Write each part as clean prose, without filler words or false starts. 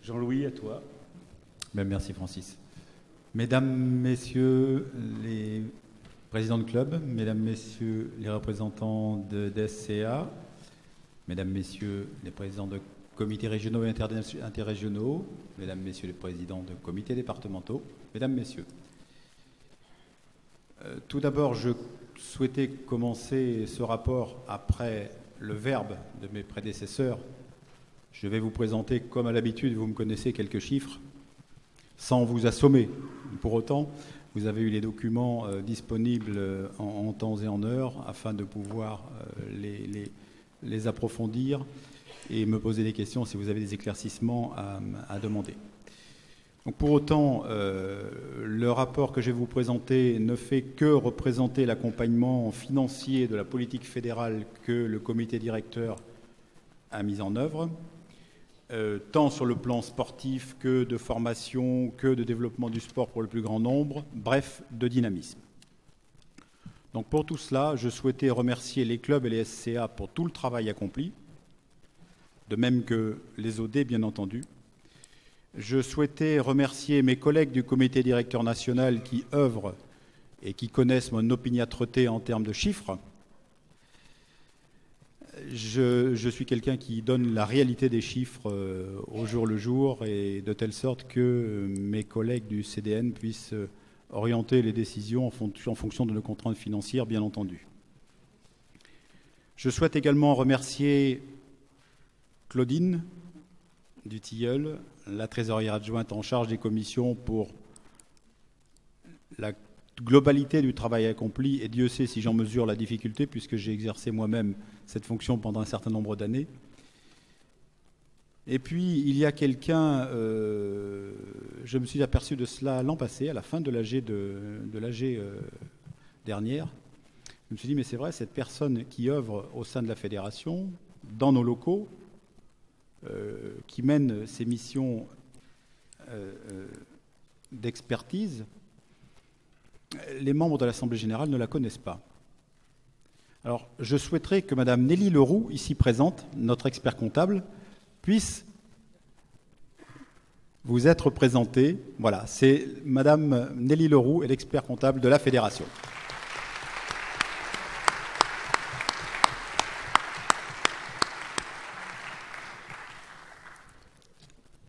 Jean-Louis, à toi. Ben, merci Francis. Mesdames, Messieurs les présidents de club, Mesdames, Messieurs les représentants de SCA, Mesdames, Messieurs les présidents de comités régionaux et interrégionaux, Mesdames, Messieurs les présidents de comités départementaux, Mesdames, Messieurs. Tout d'abord, je souhaitais commencer ce rapport après le verbe de mes prédécesseurs. Je vais vous présenter, comme à l'habitude, vous me connaissez, quelques chiffres, sans vous assommer. Pour autant, vous avez eu les documents disponibles en temps et en heure afin de pouvoir les approfondir et me poser des questions si vous avez des éclaircissements à demander. Donc pour autant, le rapport que je vais vous présenter ne fait que représenter l'accompagnement financier de la politique fédérale que le comité directeur a mis en œuvre, tant sur le plan sportif que de formation, que de développement du sport pour le plus grand nombre, bref, de dynamisme. Donc pour tout cela, je souhaitais remercier les clubs et les SCA pour tout le travail accompli, de même que les OD, bien entendu. Je souhaitais remercier mes collègues du comité directeur national qui œuvrent et qui connaissent mon opiniâtreté en termes de chiffres. Je suis quelqu'un qui donne la réalité des chiffres au jour le jour et de telle sorte que mes collègues du CDN puissent orienter les décisions en fonction de nos contraintes financières, bien entendu. Je souhaite également remercier Claudine Dutilleul, la trésorière adjointe en charge des commissions, pour la globalité du travail accompli, et Dieu sait si j'en mesure la difficulté, puisque j'ai exercé moi-même cette fonction pendant un certain nombre d'années. Et puis, il y a quelqu'un, je me suis aperçu de cela l'an passé, à la fin de l'AG dernière. Je me suis dit, mais c'est vrai, cette personne qui œuvre au sein de la fédération, dans nos locaux, qui mène ces missions d'expertise, les membres de l'Assemblée générale ne la connaissent pas. Alors, je souhaiterais que Mme Nelly Leroux, ici présente, notre expert comptable, puisse vous être présentée. Voilà, c'est Mme Nelly Leroux, l'expert comptable de la Fédération.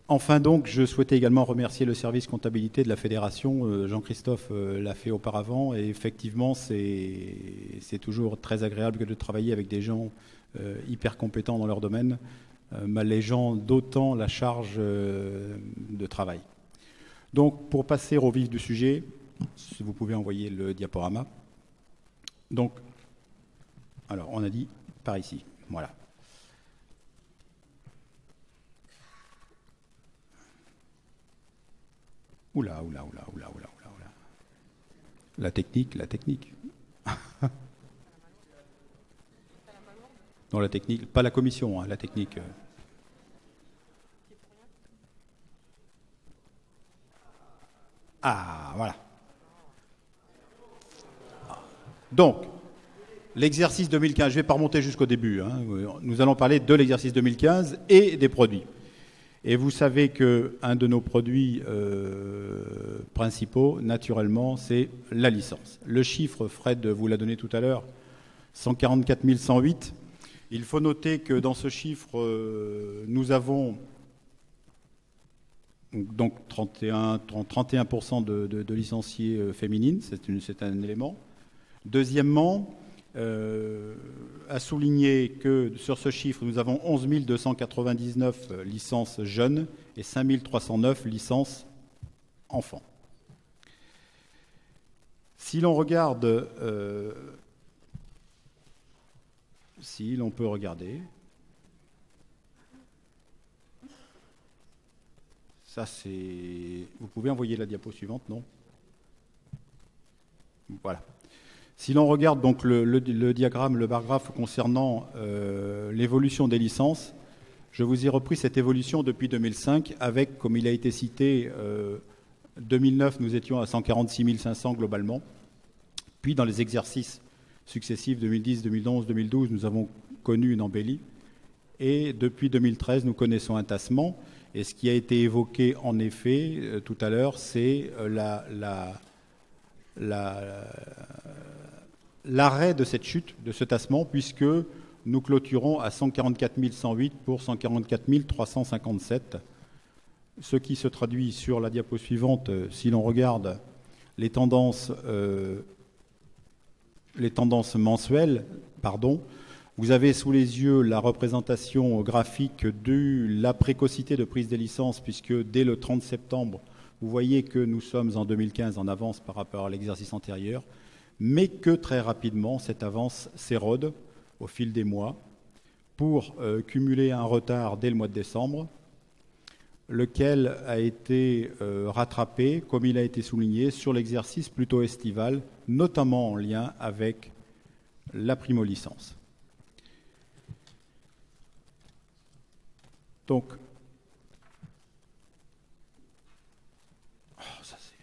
Enfin donc, je souhaitais également remercier le service comptabilité de la Fédération. Jean-Christophe l'a fait auparavant et effectivement, c'est toujours très agréable de travailler avec des gens hyper compétents dans leur domaine, m'allégeant d'autant la charge de travail. Donc, pour passer au vif du sujet, si vous pouvez envoyer le diaporama. Donc, alors, on a dit par ici, voilà. Oula. La technique. Non, la technique, pas la commission, hein, la technique. Ah, voilà. Donc, l'exercice 2015, je ne vais pas remonter jusqu'au début. Hein, nous allons parler de l'exercice 2015 et des produits. Et vous savez qu'un de nos produits principaux, naturellement, c'est la licence. Le chiffre, Fred vous l'a donné tout à l'heure, 144 108. Il faut noter que dans ce chiffre, nous avons donc 31% de licenciés féminines, c'est un élément. Deuxièmement, à souligner que sur ce chiffre, nous avons 11 299 licences jeunes et 5 309 licences enfants. Si l'on regarde, si l'on peut regarder, ça c'est... Vous pouvez envoyer la diapo suivante, non? Voilà. Si l'on regarde donc le diagramme, le bar graphe concernant l'évolution des licences, je vous ai repris cette évolution depuis 2005 avec, comme il a été cité, 2009, nous étions à 146 500 globalement. Puis dans les exercices successifs 2010, 2011, 2012, nous avons connu une embellie. Et depuis 2013, nous connaissons un tassement. Et ce qui a été évoqué en effet tout à l'heure, c'est l'arrêt de cette chute, de ce tassement, puisque nous clôturons à 144 108 pour 144 357, ce qui se traduit sur la diapo suivante, si l'on regarde les tendances mensuelles, vous avez sous les yeux la représentation graphique de la précocité de prise des licences, puisque dès le 30 septembre, vous voyez que nous sommes en 2015 en avance par rapport à l'exercice antérieur, mais que très rapidement, cette avance s'érode au fil des mois pour cumuler un retard dès le mois de décembre, lequel a été rattrapé, comme il a été souligné, sur l'exercice plutôt estival, notamment en lien avec la primo-licence. Donc, ça c'est...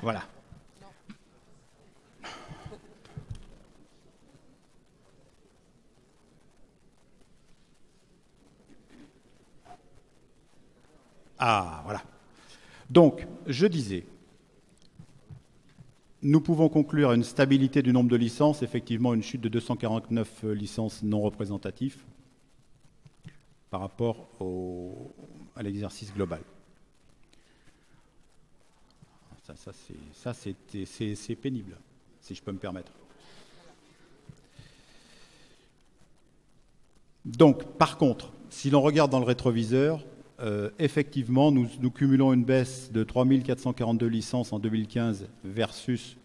Voilà. Ah, voilà. Donc, je disais, nous pouvons conclure à une stabilité du nombre de licences, effectivement une chute de 249 licences non représentatives par rapport à l'exercice global. Ça c'est pénible, si je peux me permettre. Donc, par contre, si l'on regarde dans le rétroviseur, effectivement, nous cumulons une baisse de 3 442 licences en 2015 versus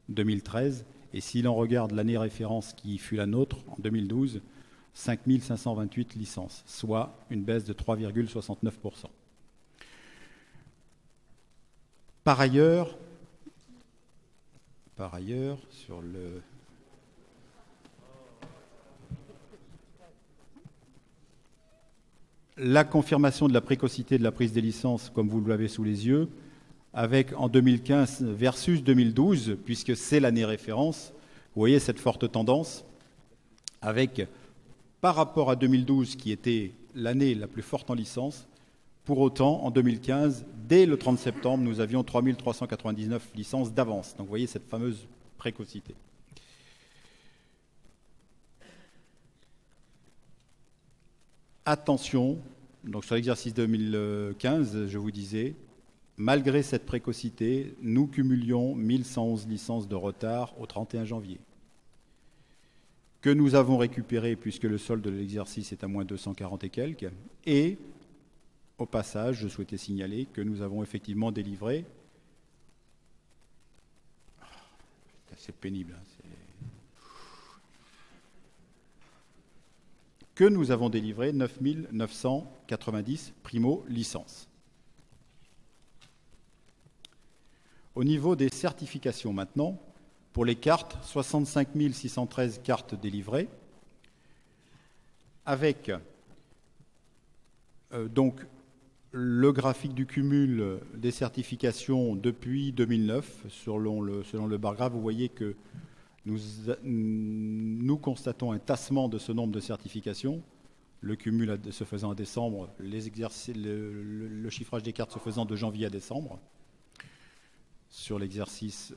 2013. Et si l'on regarde l'année référence qui fut la nôtre, en 2012, 5 528 licences, soit une baisse de 3,69%. Par ailleurs, sur la confirmation de la précocité de la prise des licences, comme vous l'avez sous les yeux, avec en 2015 versus 2012, puisque c'est l'année référence, vous voyez cette forte tendance, avec, par rapport à 2012, qui était l'année la plus forte en licence, pour autant, en 2015, dès le 30 septembre, nous avions 3 399 licences d'avance. Donc vous voyez cette fameuse précocité. Attention, donc sur l'exercice 2015, je vous disais, malgré cette précocité, nous cumulions 1111 licences de retard au 31 janvier, que nous avons récupéré puisque le solde de l'exercice est à moins 240 et quelques, et au passage, je souhaitais signaler que nous avons effectivement délivré, c'est pénible, que nous avons délivré 9 990 primo-licences. Au niveau des certifications maintenant, pour les cartes, 65 613 cartes délivrées, avec donc le graphique du cumul des certifications depuis 2009, selon le bar graphe, vous voyez que nous constatons un tassement de ce nombre de certifications, le cumul se faisant en décembre, le chiffrage des cartes se faisant de janvier à décembre, sur les exercices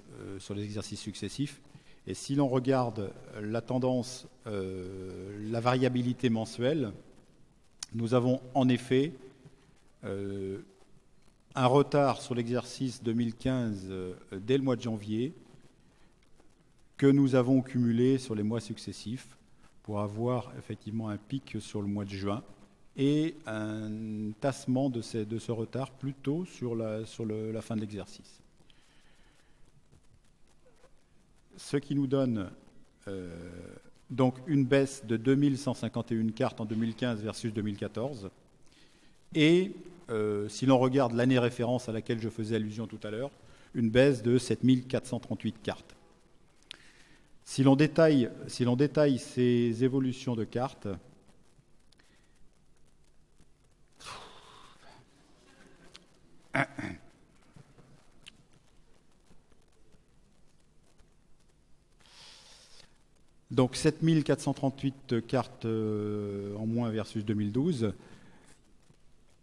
successifs. Et si l'on regarde la tendance, la variabilité mensuelle, nous avons en effet un retard sur l'exercice 2015 dès le mois de janvier que nous avons cumulé sur les mois successifs pour avoir effectivement un pic sur le mois de juin et un tassement de ce retard plutôt sur la fin de l'exercice. Ce qui nous donne donc une baisse de 2151 cartes en 2015 versus 2014. Et si l'on regarde l'année référence à laquelle je faisais allusion tout à l'heure, une baisse de 7438 cartes. Si l'on détaille ces évolutions de cartes, Donc 7438 cartes en moins versus 2012.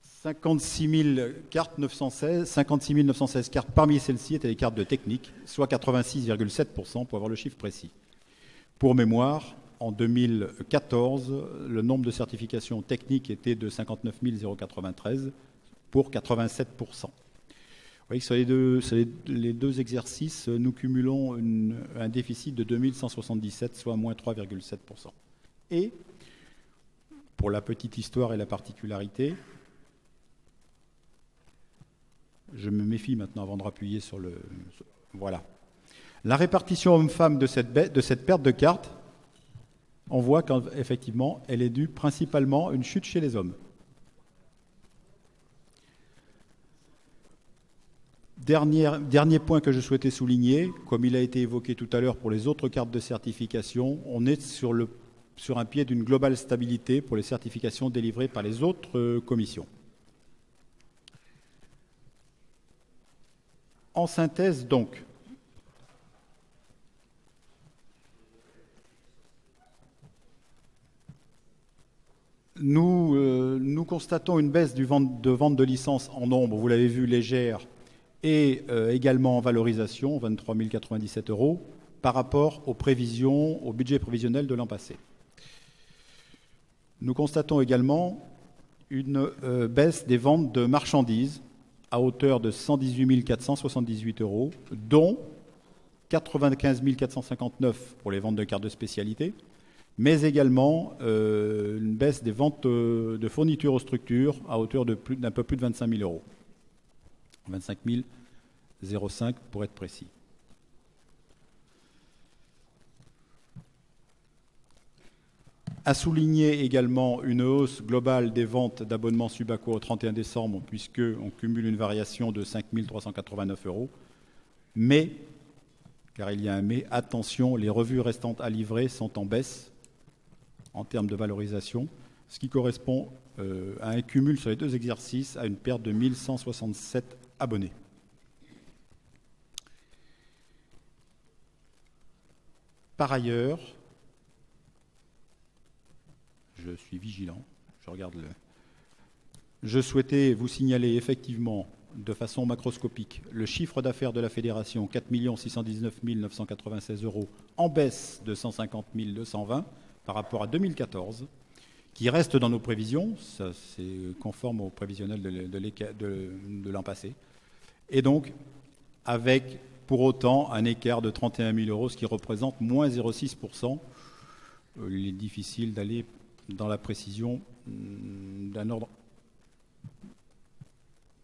56 000 cartes 916, 56 916 cartes parmi celles-ci étaient des cartes de technique, soit 86,7% pour avoir le chiffre précis. Pour mémoire, en 2014, le nombre de certifications techniques était de 59 093 pour 87%. Vous voyez que sur les deux exercices, nous cumulons un déficit de 2177, soit moins 3,7%. Et, pour la petite histoire et la particularité, je me méfie maintenant avant de rappuyer sur le... Voilà. La répartition homme-femme de cette perte de cartes, on voit qu'effectivement, elle est due principalement à une chute chez les hommes. Dernier point que je souhaitais souligner, comme il a été évoqué tout à l'heure pour les autres cartes de certification, on est sur un pied d'une globale stabilité pour les certifications délivrées par les autres commissions. En synthèse, donc, nous constatons une baisse de vente de licences en nombre, vous l'avez vu, légère, et également en valorisation, 23 097 €, par rapport aux prévisions, au budget prévisionnel de l'an passé. Nous constatons également une baisse des ventes de marchandises, à hauteur de 118 478 €, dont 95 459 pour les ventes de cartes de spécialité, mais également une baisse des ventes de fournitures aux structures à hauteur d'un peu plus de 25 000 €. 25 005 pour être précis. À souligner également une hausse globale des ventes d'abonnements Subaco au 31 décembre, puisqu'on cumule une variation de 5 389 €. Mais, car il y a un mais, attention, les revues restantes à livrer sont en baisse en termes de valorisation, ce qui correspond à un cumul sur les deux exercices à une perte de 1167 abonnés. Par ailleurs, je suis vigilant, je souhaitais vous signaler effectivement de façon macroscopique le chiffre d'affaires de la fédération, 4 619 996 € en baisse de 150 220 par rapport à 2014, qui reste dans nos prévisions, ça c'est conforme au prévisionnel de l'an passé, et donc avec pour autant un écart de 31 000 €, ce qui représente moins 0,6%. Il est difficile d'aller dans la précision d'un ordre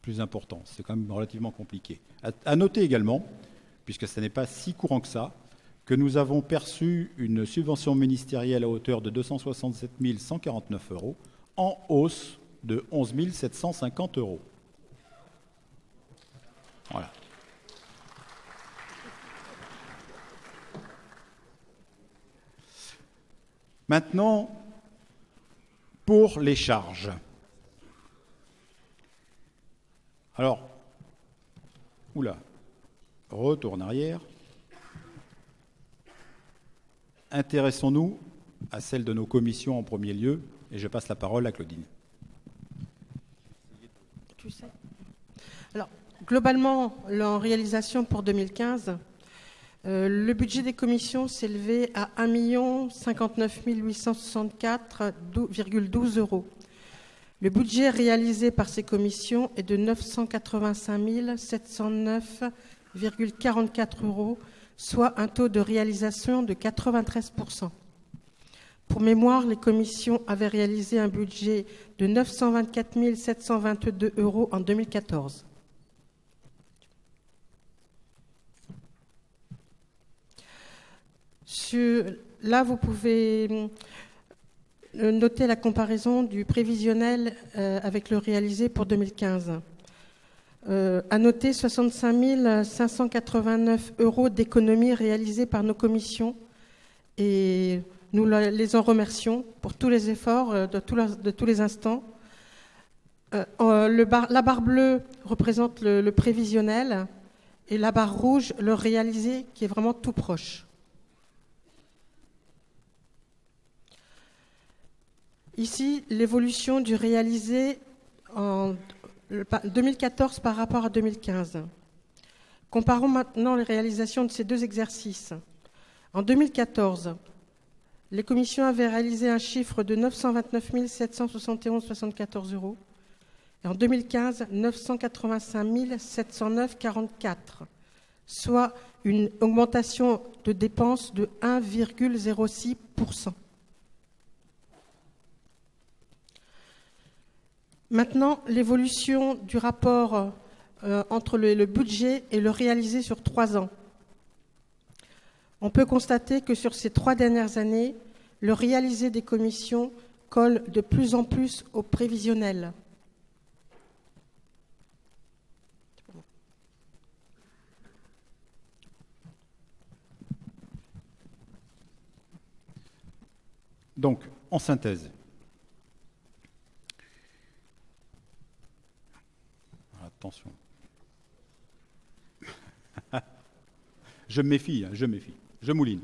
plus important. C'est quand même relativement compliqué. À noter également, puisque ce n'est pas si courant que ça, que nous avons perçu une subvention ministérielle à hauteur de 267 149 € en hausse de 11 750 €. Voilà. Maintenant, pour les charges. Alors, retour en arrière. Intéressons-nous à celle de nos commissions en premier lieu, et je passe la parole à Claudine. Alors, globalement, en réalisation pour 2015, le budget des commissions s'élevait à 1 59 864,12 €. Le budget réalisé par ces commissions est de 985 709,44 €, soit un taux de réalisation de 93%. Pour mémoire, les commissions avaient réalisé un budget de 924 722 € en 2014. Là, vous pouvez noter la comparaison du prévisionnel avec le réalisé pour 2015. À noter 65 589 € d'économies réalisées par nos commissions, et nous les en remercions pour tous les efforts de tous les instants. La barre bleue représente le prévisionnel et la barre rouge le réalisé, qui est vraiment tout proche. Ici, l'évolution du réalisé en 2014 par rapport à 2015. Comparons maintenant les réalisations de ces deux exercices. En 2014, les commissions avaient réalisé un chiffre de 929 771,74 €. Et en 2015, 985 709,44 €, soit une augmentation de dépenses de 1,06%. Maintenant, l'évolution du rapport entre le budget et le réalisé sur 3 ans. On peut constater que sur ces 3 dernières années, le réalisé des commissions colle de plus en plus au prévisionnel. Donc, en synthèse, attention, je me méfie, je mouline.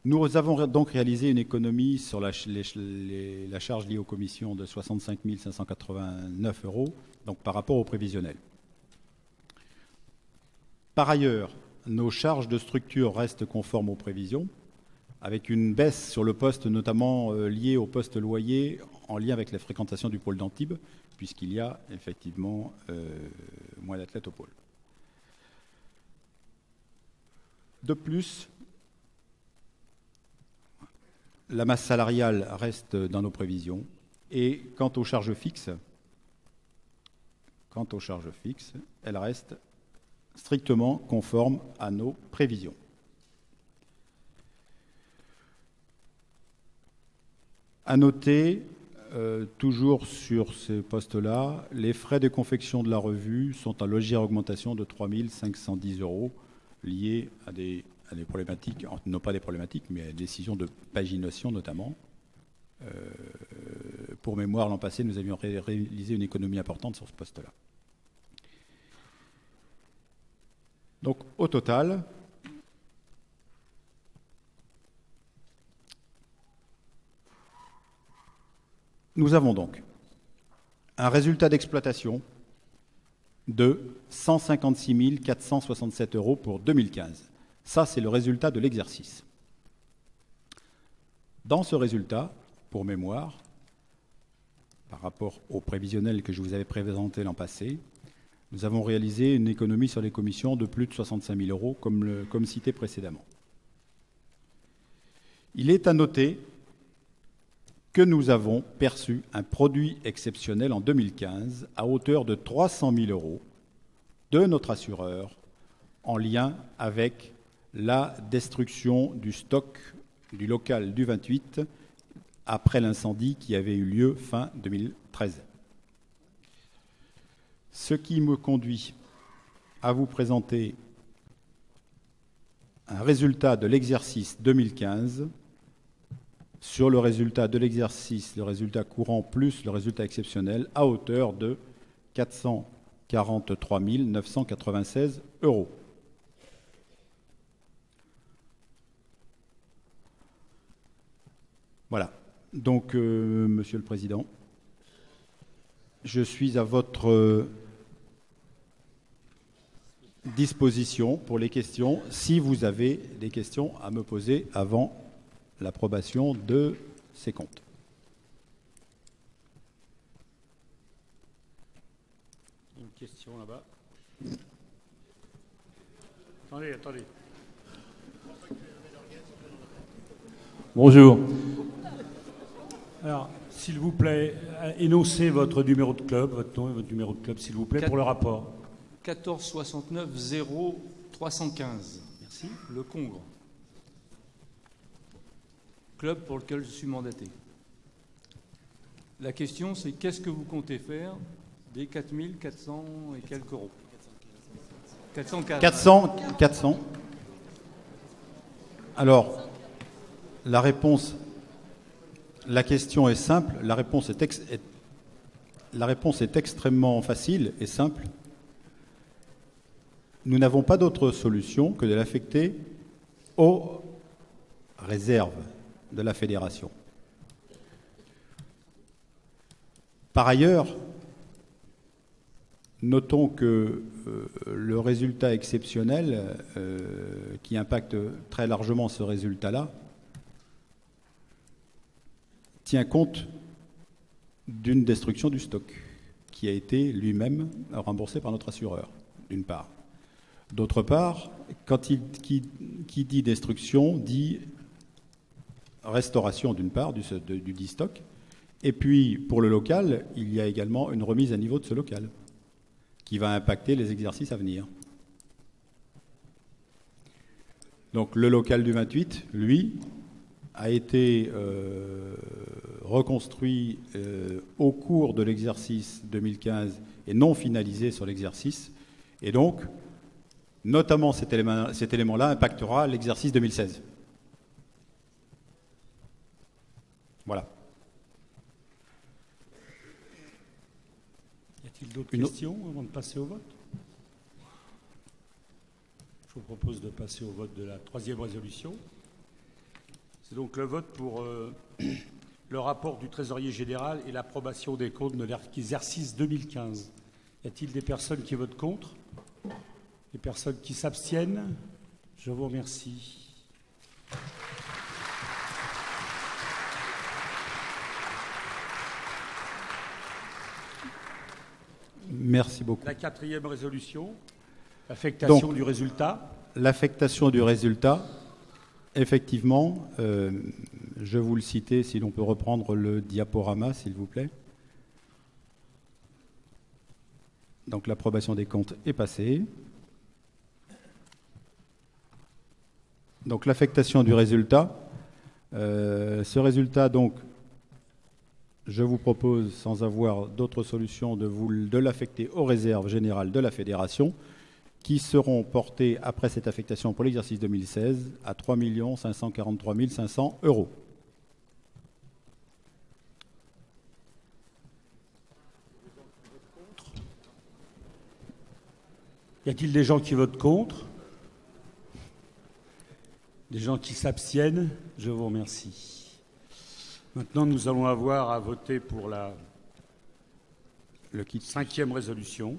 Nous avons donc réalisé une économie sur la charge liée aux commissions de 65 589 €, donc par rapport au prévisionnel. Par ailleurs, nos charges de structure restent conformes aux prévisions, avec une baisse sur le poste notamment lié au poste loyer en lien avec la fréquentation du pôle d'Antibes, puisqu'il y a effectivement moins d'athlètes au pôle. De plus, la masse salariale reste dans nos prévisions. Et quant aux charges fixes, elles restent strictement conformes à nos prévisions. À noter, toujours sur ces postes-là, les frais de confection de la revue sont en légère augmentation de 3 510 € liés à des problématiques, non pas des problématiques, mais à des décisions de pagination notamment. Pour mémoire, l'an passé, nous avions réalisé une économie importante sur ce poste-là. Donc, au total, nous avons donc un résultat d'exploitation de 156 467 € pour 2015. Ça, c'est le résultat de l'exercice. Dans ce résultat, pour mémoire, par rapport au prévisionnel que je vous avais présenté l'an passé, nous avons réalisé une économie sur les commissions de plus de 65 000 €, comme cité précédemment. Il est à noter que nous avons perçu un produit exceptionnel en 2015 à hauteur de 300 000 € de notre assureur en lien avec la destruction du stock du local du 28 après l'incendie qui avait eu lieu fin 2013. Ce qui me conduit à vous présenter un résultat de l'exercice 2015 sur le résultat de l'exercice, le résultat courant plus le résultat exceptionnel, à hauteur de 443 996 €. Voilà. Donc, Monsieur le Président, je suis à votre disposition pour les questions, si vous avez des questions à me poser avant l'approbation de ces comptes. Une question là-bas. Attendez. Bonjour. Alors, s'il vous plaît, énoncez votre numéro de club, votre nom et votre numéro de club, s'il vous plaît, pour le rapport. 14 69 0 315. Merci. Le Congre. Club pour lequel je suis mandaté. La question, c'est qu'est-ce que vous comptez faire des 4 400 et quelques euros 400. Alors, la question est simple, la réponse est extrêmement facile et simple. Nous n'avons pas d'autre solution que de l'affecter aux réserves de la fédération. Par ailleurs, notons que le résultat exceptionnel, qui impacte très largement ce résultat-là, tient compte d'une destruction du stock qui a été lui-même remboursé par notre assureur, d'une part. D'autre part, qui dit destruction dit restauration, d'une part, du dit stock. Et puis, pour le local, il y a également une remise à niveau de ce local qui va impacter les exercices à venir. Donc, le local du 28, lui, a été reconstruit au cours de l'exercice 2015 et non finalisé sur l'exercice. Et donc, notamment cet élément-là impactera l'exercice 2016. Voilà. Y a-t-il d'autres questions avant de passer au vote? Je vous propose de passer au vote de la 3e résolution. C'est donc le vote pour le rapport du trésorier général et l'approbation des comptes de l'exercice 2015. Y a-t-il des personnes qui votent contre? Des personnes qui s'abstiennent? Je vous remercie. Merci beaucoup. La 4e résolution, l'affectation Donc, du résultat. L'affectation du résultat, effectivement, je vous le citais, si l'on peut reprendre le diaporama, s'il vous plaît. Donc l'approbation des comptes est passée. Donc l'affectation du résultat. Ce résultat, donc, je vous propose, sans avoir d'autre solution, de l'affecter aux réserves générales de la Fédération, qui seront portées après cette affectation pour l'exercice 2016 à 3 543 500 €. Y a-t-il des gens qui votent contre? Des gens qui s'abstiennent? Je vous remercie. Maintenant, nous allons avoir à voter pour la 5e résolution.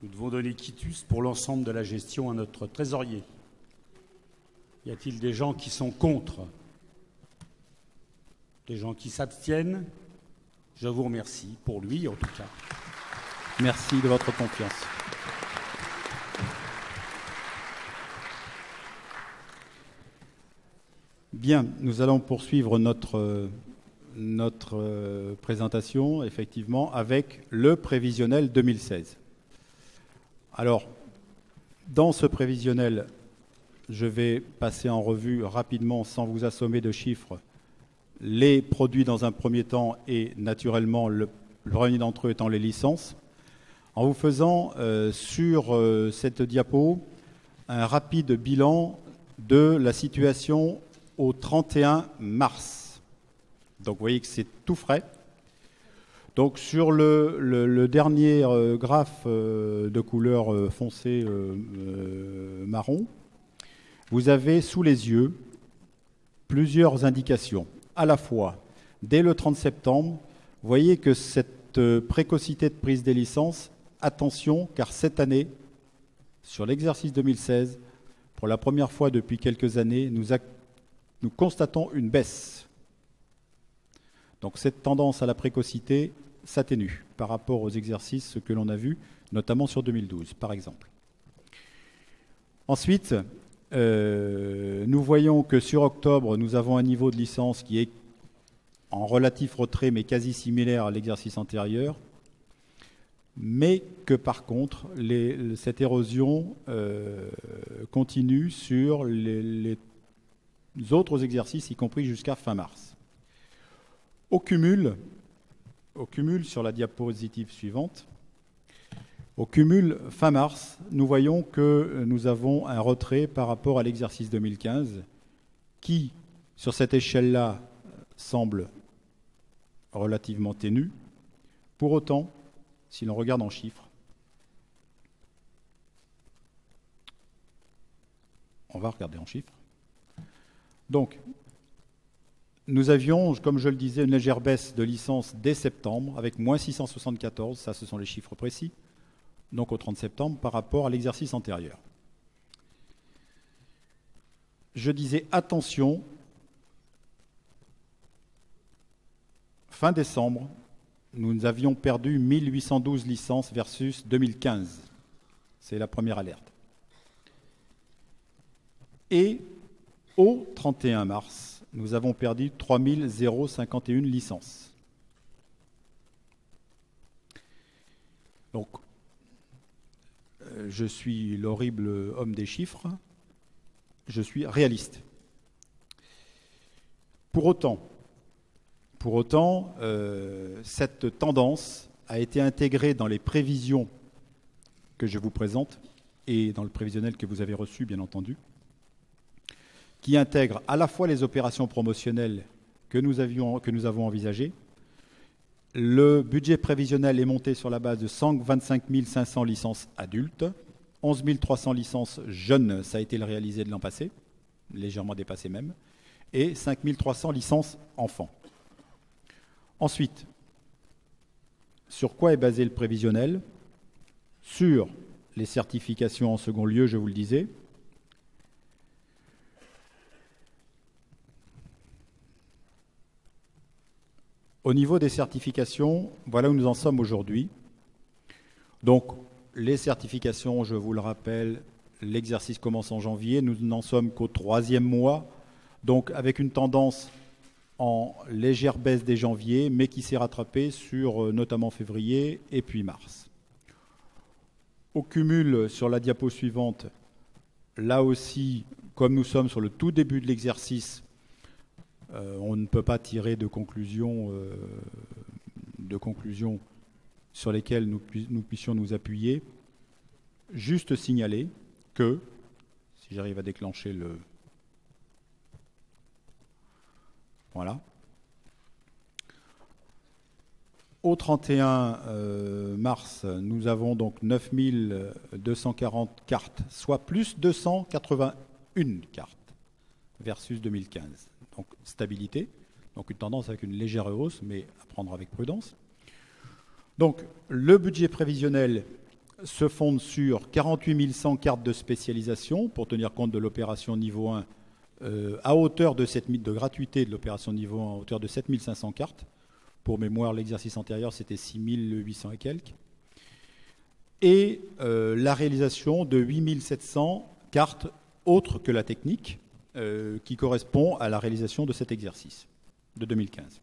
Nous devons donner quitus pour l'ensemble de la gestion à notre trésorier. Y a-t-il des gens qui sont contre? Des gens qui s'abstiennent? Je vous remercie, pour lui en tout cas. Merci de votre confiance. Bien, nous allons poursuivre notre présentation, effectivement, avec le prévisionnel 2016. Alors, dans ce prévisionnel, je vais passer en revue rapidement, sans vous assommer de chiffres, les produits dans un premier temps et naturellement le premier d'entre eux étant les licences, en vous faisant sur cette diapo un rapide bilan de la situation au 31 mars. Donc vous voyez que c'est tout frais. Donc sur le dernier graphe de couleur foncé marron, vous avez sous les yeux plusieurs indications. À la fois, dès le 30 septembre, vous voyez que cette précocité de prise des licences, attention, car cette année, sur l'exercice 2016, pour la première fois depuis quelques années, nous constatons une baisse. Donc cette tendance à la précocité s'atténue par rapport aux exercices que l'on a vus, notamment sur 2012, par exemple. Ensuite, nous voyons que sur octobre, nous avons un niveau de licence qui est en relatif retrait, mais quasi similaire à l'exercice antérieur, mais que par contre, cette érosion continue sur les autres exercices, y compris jusqu'à fin mars. Au cumul, sur la diapositive suivante, au cumul fin mars, nous voyons que nous avons un retrait par rapport à l'exercice 2015 qui, sur cette échelle-là, semble relativement ténu. Pour autant, si l'on regarde en chiffres, on va regarder en chiffres. Donc, Nous avions, comme je le disais, une légère baisse de licences dès septembre, avec moins 674, ça ce sont les chiffres précis, donc au 30 septembre, par rapport à l'exercice antérieur. Je disais attention, fin décembre, nous avions perdu 1812 licences versus 2015. C'est la première alerte. Et au 31 mars, nous avons perdu 3051 licences. Donc, je suis l'horrible homme des chiffres, je suis réaliste. Pour autant, cette tendance a été intégrée dans les prévisions que je vous présente et dans le prévisionnel que vous avez reçu, bien entendu, qui intègre à la fois les opérations promotionnelles que nous avons envisagées. Le budget prévisionnel est monté sur la base de 125 500 licences adultes, 11 300 licences jeunes, ça a été le réalisé de l'an passé, légèrement dépassé même, et 5 300 licences enfants. Ensuite, sur quoi est basé le prévisionnel? Sur les certifications en second lieu, je vous le disais. Au niveau des certifications, voilà où nous en sommes aujourd'hui. Donc, les certifications, je vous le rappelle, l'exercice commence en janvier, nous n'en sommes qu'au 3e mois, donc avec une tendance en légère baisse dès janvier, mais qui s'est rattrapée sur notamment février et puis mars. Au cumul, sur la diapo suivante, là aussi, comme nous sommes sur le tout début de l'exercice, on ne peut pas tirer de conclusions sur lesquelles nous puissions nous appuyer. Juste signaler que, si j'arrive à déclencher le... Voilà. Au 31 mars, nous avons donc 9240 cartes, soit plus 281 cartes versus 2015. Donc stabilité, donc une tendance avec une légère hausse, mais à prendre avec prudence. Donc le budget prévisionnel se fonde sur 48 100 cartes de spécialisation pour tenir compte de l'opération niveau 1 à hauteur de de gratuité de l'opération niveau 1 à hauteur de 7500 cartes. Pour mémoire, l'exercice antérieur, c'était 6800 et quelques. Et la réalisation de 8700 cartes autres que la technique, qui correspond à la réalisation de cet exercice de 2015.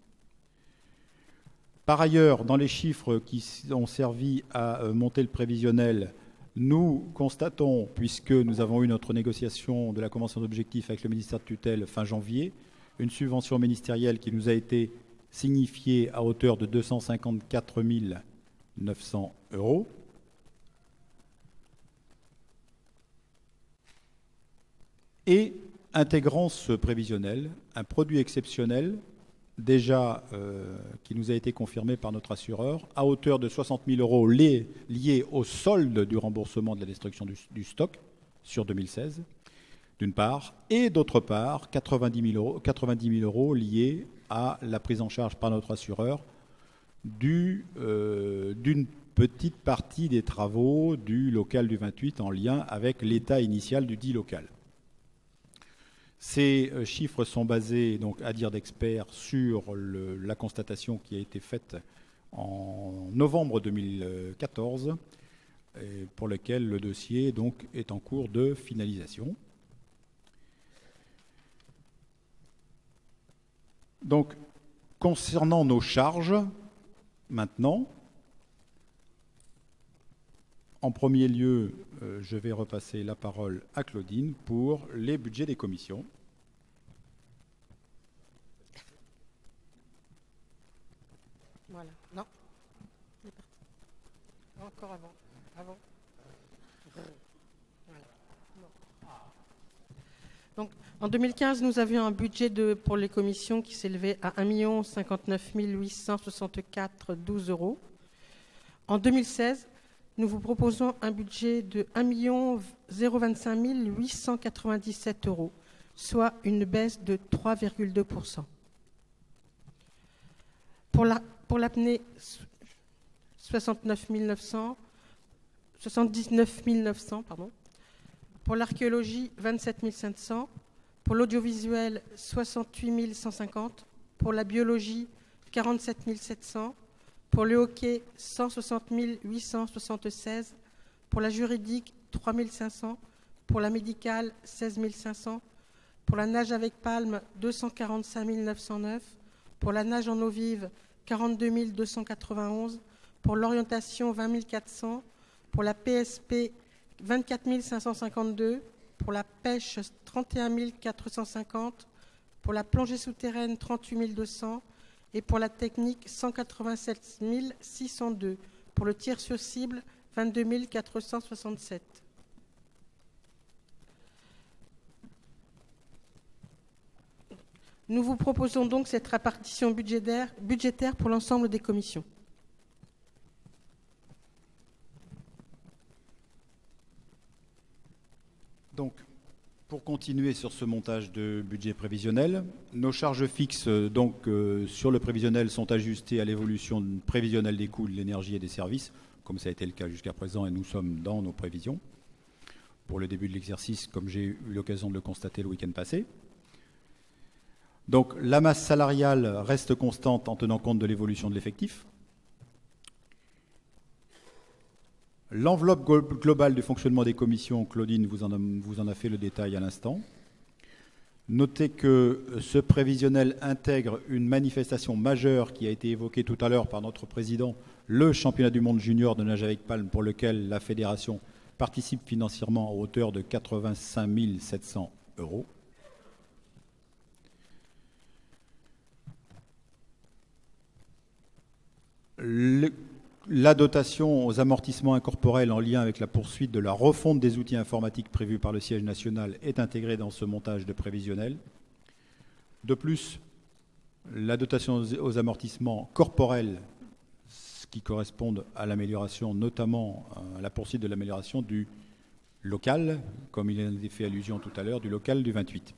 Par ailleurs, dans les chiffres qui ont servi à monter le prévisionnel, nous constatons, puisque nous avons eu notre négociation de la convention d'objectifs avec le ministère de tutelle fin janvier, une subvention ministérielle qui nous a été signifiée à hauteur de 254 900 €. Et intégrant ce prévisionnel, un produit exceptionnel, déjà qui nous a été confirmé par notre assureur, à hauteur de 60 000 € liés au solde du remboursement de la destruction du stock sur 2016, d'une part, et d'autre part, 90 000 € liés à la prise en charge par notre assureur d'une petite partie des travaux du local du 28 en lien avec l'état initial du dit local. Ces chiffres sont basés, donc, à dire d'experts, sur la constatation qui a été faite en novembre 2014, pour lequel le dossier donc, est en cours de finalisation. Donc, concernant nos charges, maintenant, en premier lieu, je vais repasser la parole à Claudine pour les budgets des commissions. Voilà. Non. Il est parti. Encore avant. Avant. Voilà. Non. Donc, en 2015, nous avions un budget pour les commissions qui s'élevait à 1 59 864,12 €. En 2016, nous vous proposons un budget de 1 025 897 €, soit une baisse de 3,2%. Pour l'apnée, 79 900. Pour l'archéologie, 27 500. Pour l'audiovisuel, 68 150. Pour la biologie, 47 700. Pour le hockey, 160 876. Pour la juridique, 3 500. Pour la médicale, 16 500. Pour la nage avec palme, 245 909. Pour la nage en eau vive, 42 291. Pour l'orientation, 20 400. Pour la PSP, 24 552. Pour la pêche, 31 450. Pour la plongée souterraine, 38 200. Et pour la technique, 187 602. Pour le tir sur cible, 22 467. Nous vous proposons donc cette répartition budgétaire pour l'ensemble des commissions. Donc, pour continuer sur ce montage de budget prévisionnel, nos charges fixes sur le prévisionnel sont ajustées à l'évolution prévisionnelle des coûts de l'énergie et des services, comme ça a été le cas jusqu'à présent, et nous sommes dans nos prévisions. Pour le début de l'exercice, comme j'ai eu l'occasion de le constater le week-end passé. Donc, la masse salariale reste constante en tenant compte de l'évolution de l'effectif. L'enveloppe globale du fonctionnement des commissions, Claudine vous en a fait le détail à l'instant. Notez que ce prévisionnel intègre une manifestation majeure qui a été évoquée tout à l'heure par notre président, le championnat du monde junior de nage avec palme, pour lequel la fédération participe financièrement à hauteur de 85 700 €. La dotation aux amortissements incorporels en lien avec la poursuite de la refonte des outils informatiques prévus par le siège national est intégrée dans ce montage de prévisionnel. De plus, la dotation aux amortissements corporels, ce qui correspond à l'amélioration, notamment à la poursuite de l'amélioration du local, comme il a été fait allusion tout à l'heure, du local du 28,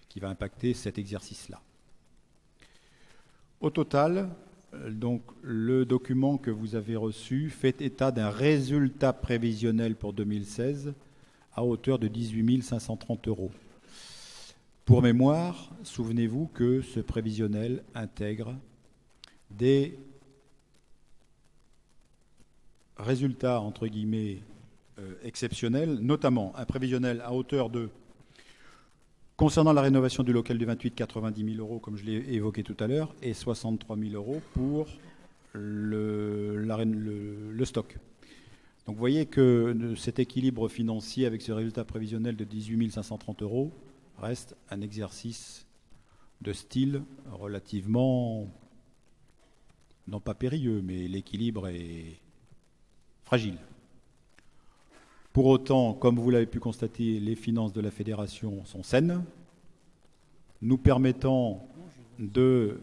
qui va impacter cet exercice-là. Au total, donc, le document que vous avez reçu fait état d'un résultat prévisionnel pour 2016 à hauteur de 18 530 €. Pour mémoire, souvenez-vous que ce prévisionnel intègre des résultats, entre guillemets, exceptionnels, notamment un prévisionnel à hauteur de, concernant la rénovation du local du 28, 90 000 €, comme je l'ai évoqué tout à l'heure, et 63 000 € pour le stock. Donc vous voyez que cet équilibre financier avec ce résultat prévisionnel de 18 530 € reste un exercice de style relativement, non pas périlleux, mais l'équilibre est fragile. Pour autant, comme vous l'avez pu constater, les finances de la fédération sont saines, nous permettant de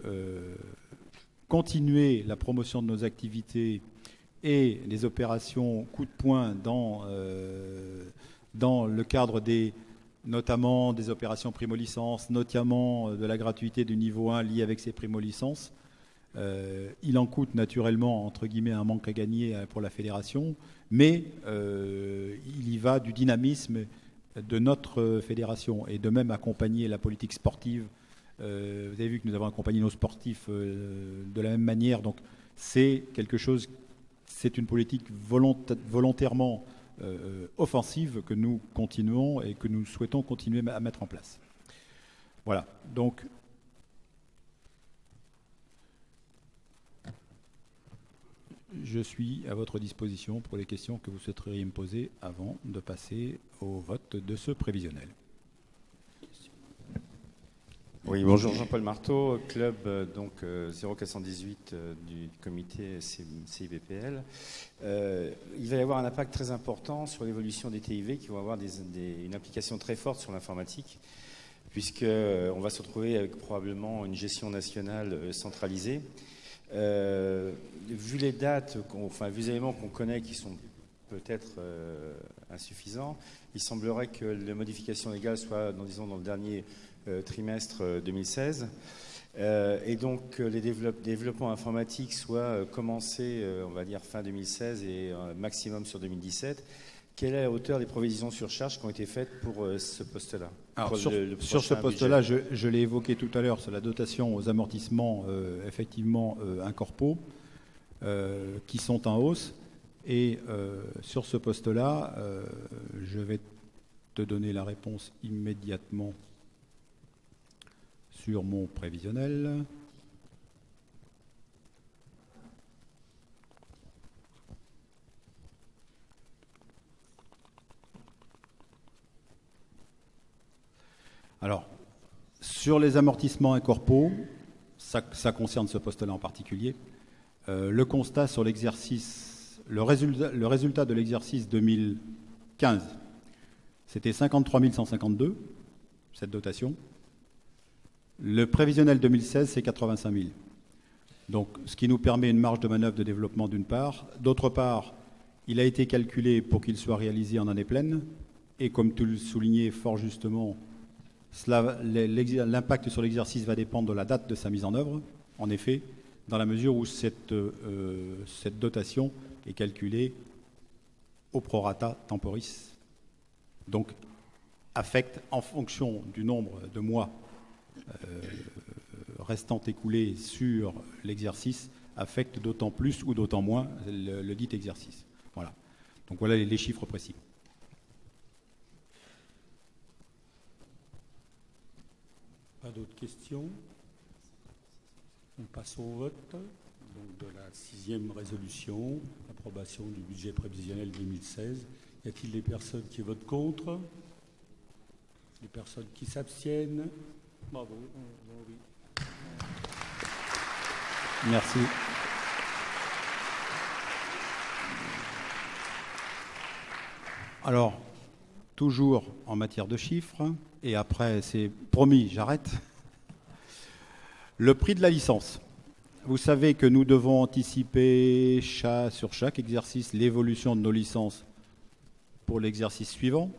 continuer la promotion de nos activités et les opérations coup de poing dans le cadre notamment des opérations primo-licence, notamment de la gratuité du niveau 1 liée avec ces primo-licences. Il en coûte naturellement, entre guillemets, un manque à gagner pour la fédération, mais il y va du dynamisme de notre fédération et de même accompagner la politique sportive. Vous avez vu que nous avons accompagné nos sportifs de la même manière, donc c'est quelque chose, c'est une politique volontairement offensive que nous continuons et que nous souhaitons continuer à mettre en place. Voilà, donc je suis à votre disposition pour les questions que vous souhaiteriez me poser avant de passer au vote de ce prévisionnel. Oui, bonjour, Jean-Paul Marteau, club 0418 du comité CIBPL. Il va y avoir un impact très important sur l'évolution des TIV qui vont avoir une implication très forte sur l'informatique, puisqu'on va se retrouver avec probablement une gestion nationale centralisée. Vu les dates, vu les éléments qu'on connaît qui sont peut-être insuffisants, il semblerait que les modifications légales soient, disons, dans le dernier trimestre 2016. Et donc les développements informatiques soient commencés, on va dire, fin 2016 et maximum sur 2017. Quelle est la hauteur des provisions sur charge qui ont été faites pour ce poste-là? Alors, sur ce poste-là, je l'ai évoqué tout à l'heure, c'est la dotation aux amortissements effectivement incorpaux qui sont en hausse. Et sur ce poste-là, je vais te donner la réponse immédiatement sur mon prévisionnel. Alors, sur les amortissements incorpaux, ça concerne ce poste-là en particulier, le constat sur l'exercice, le résultat de l'exercice 2015, c'était 53 152, cette dotation. Le prévisionnel 2016, c'est 85 000. Donc, ce qui nous permet une marge de manœuvre de développement d'une part. D'autre part, il a été calculé pour qu'il soit réalisé en année pleine. Et comme tu le soulignais fort justement, l'impact sur l'exercice va dépendre de la date de sa mise en œuvre, en effet, dans la mesure où cette dotation est calculée au prorata temporis. Donc, affecte en fonction du nombre de mois restant écoulés sur l'exercice, affecte d'autant plus ou d'autant moins le dit exercice. Voilà. Donc voilà les chiffres précis. Pas d'autres questions? On passe au vote donc de la 6e résolution, approbation du budget prévisionnel 2016. Y a-t-il des personnes qui votent contre? Des personnes qui s'abstiennent? Bravo. Oui. Merci. Alors, toujours en matière de chiffres, et après, c'est promis, j'arrête. Le prix de la licence. Vous savez que nous devons anticiper sur chaque exercice l'évolution de nos licences pour l'exercice suivant.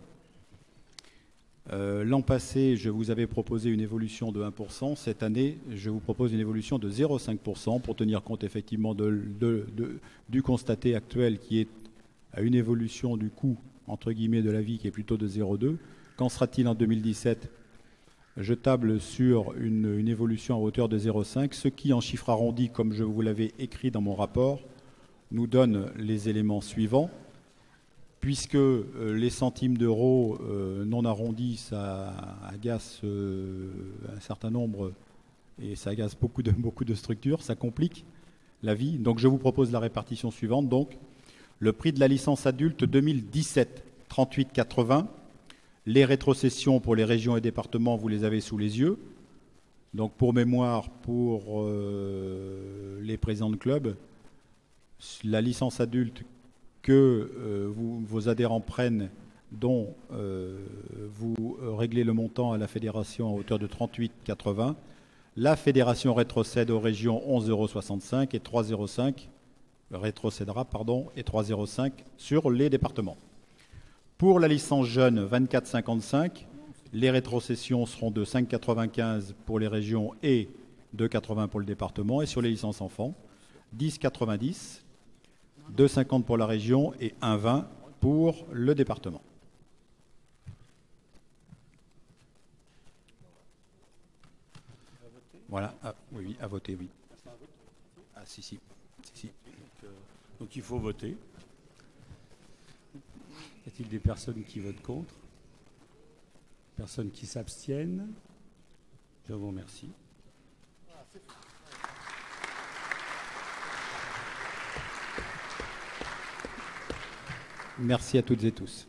L'an passé, je vous avais proposé une évolution de 1%. Cette année, je vous propose une évolution de 0,5% pour tenir compte effectivement du constaté actuel qui est à une évolution du coût, entre guillemets, de la vie qui est plutôt de 0,2. Qu'en sera-t-il en 2017 ? Je table sur une évolution à hauteur de 0,5, ce qui, en chiffres arrondis, comme je vous l'avais écrit dans mon rapport, nous donne les éléments suivants. Puisque les centimes d'euros non arrondis, ça agace un certain nombre et ça agace beaucoup de structures, ça complique la vie. Donc je vous propose la répartition suivante. Donc le prix de la licence adulte 2017, 38,80. Les rétrocessions pour les régions et départements, vous les avez sous les yeux. Donc pour mémoire, pour les présidents de club, la licence adulte que vos adhérents prennent, dont vous réglez le montant à la fédération à hauteur de 38,80. La fédération rétrocède aux régions 11,65 € et 3,05 rétrocédera, et 3,05 sur les départements. Pour la licence jeune, 24,55, les rétrocessions seront de 5,95 pour les régions et 2,80 pour le département. Et sur les licences enfants, 10,90, 2,50 pour la région et 1,20 pour le département. Voilà. Ah, oui, à voter, oui. Ah, si. Donc il faut voter. Y a-t-il des personnes qui votent contre? Personnes qui s'abstiennent? Je vous remercie. Merci à toutes et tous.